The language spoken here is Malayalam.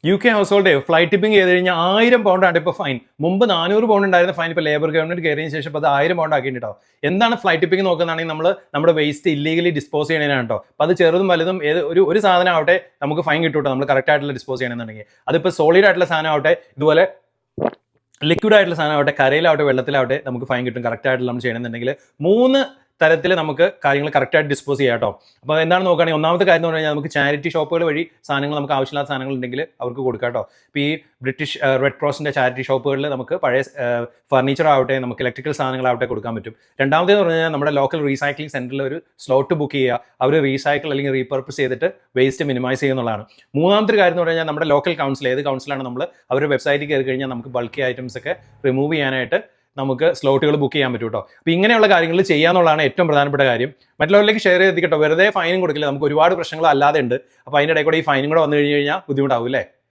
UK house hold flight tipping ചെയ്ത് കഴിഞ്ഞാൽ £1000 ആണ് ഇപ്പോൾ ഫൈൻ. മുമ്പ് £400 ഉണ്ടായിരുന്ന ഫൈൻ ഇപ്പോൾ ലേബർ ഗവൺമെന്റ് കയറിയതിന് ശേഷം അത് £1000 ആക്കിയിട്ടുണ്ടാവും. എന്താണ് ഫ്ലൈറ്റ് ടിപ്പിംഗ് നോക്കുന്നതാണെങ്കിൽ നമ്മൾ നമ്മുടെ വേസ്റ്റ് ഇല്ലീഗലി ഡിസ്പോസ് ചെയ്യണതിനാണ് കേട്ടോ. അപ്പോൾ അത് ചെറുതും വലുതും ഒരു സാധനം ആവട്ടെ നമുക്ക് ഫൈൻ കിട്ടും കേട്ടോ, നമ്മൾ കറക്റ്റ് ആയിട്ടുള്ള ഡിസ്പോസ് ചെയ്യണമെന്നുണ്ടെങ്കിൽ. അതിപ്പോൾ സോളിഡ് ആയിട്ടുള്ള സാധനം ആവട്ടെ, ഇതുപോലെ ലിക്വിഡ് ആയിട്ടുള്ള സാധനമാവട്ടെ, കരയിലാവട്ടെ വെള്ളത്തിലാവട്ടെ നമുക്ക് ഫൈൻ കിട്ടും കറക്റ്റ് ആയിട്ട് നമ്മൾ ചെയ്യണമെന്നുണ്ടെങ്കിൽ. 3 തരത്തിൽ നമുക്ക് കാര്യങ്ങൾ കറക്റ്റായിട്ട് ഡിസ്പോസ് ചെയ്യാം കേട്ടോ. അപ്പോൾ എന്താണ് നോക്കുകയാണെങ്കിൽ ഒന്നാമത്തെ കാര്യം എന്ന് പറഞ്ഞു കഴിഞ്ഞാൽ നമുക്ക് ചാരിറ്റി ഷോപ്പുകൾ വഴി സാധനങ്ങൾ നമുക്ക് ആവശ്യമില്ലാത്ത സാധനങ്ങൾ ഉണ്ടെങ്കിൽ അവർക്ക് കൊടുക്കാം കേട്ടോ. ഇപ്പോൾ ഈ ബ്രിട്ടീഷ് റെഡ് ക്രോസിൻ്റെ ചാരിറ്റി ഷോപ്പുകളിൽ നമുക്ക് പഴയ ഫർണിച്ചർ ആവട്ടെ, നമുക്ക് ഇലക്ട്രിക്കൽ സാധനങ്ങളാവട്ടെ കൊടുക്കാൻ പറ്റും. രണ്ടാമത്തേന്ന് പറഞ്ഞു കഴിഞ്ഞാൽ നമ്മുടെ ലോക്കൽ റീസൈക്ലിംഗ് സെൻറ്ററിൽ ഒരു സ്ലോട്ട് ബുക്ക് ചെയ്യുക, അവർ റീസൈക്കിൾ അല്ലെങ്കിൽ റീപർപ്പസ് ചെയ്തിട്ട് വേസ്റ്റ് മിനിമൈസ് ചെയ്യുന്നതാണ്. മൂന്നാമത്തെ കാര്യം എന്ന് പറഞ്ഞു കഴിഞ്ഞാൽ നമ്മുടെ ലോക്കൽ കൗൺസിൽ, ഏത് കൗൺസിലാണ് നമ്മൾ അവരുടെ വെബ്സൈറ്റിൽ കയറി കഴിഞ്ഞാൽ നമുക്ക് ബൾക്കി ഐറ്റംസ് ഒക്കെ റിമൂവ് ചെയ്യാനായിട്ട് നമുക്ക് സ്ലോട്ടുകൾ ബുക്ക് ചെയ്യാൻ പറ്റും കേട്ടോ. അപ്പോൾ ഇങ്ങനെയുള്ള കാര്യങ്ങൾ ചെയ്യാന്നുള്ളതാണ് ഏറ്റവും പ്രധാനപ്പെട്ട കാര്യം. മറ്റുള്ളവരിലേക്ക് ഷെയർ ചെയ്ത് കേട്ടോ, വെറുതെ ഫൈനും കൊടുക്കില്ല, നമുക്ക് ഒരുപാട് പ്രശ്നങ്ങൾ അല്ലാതെ ഉണ്ട്. അപ്പോൾ അതിൻ്റെ ഇടയിൽ കൂടെ ഈ ഫൈനും കൂടെ വന്നു കഴിഞ്ഞാൽ ബുദ്ധിമുട്ടാവും അല്ലേ.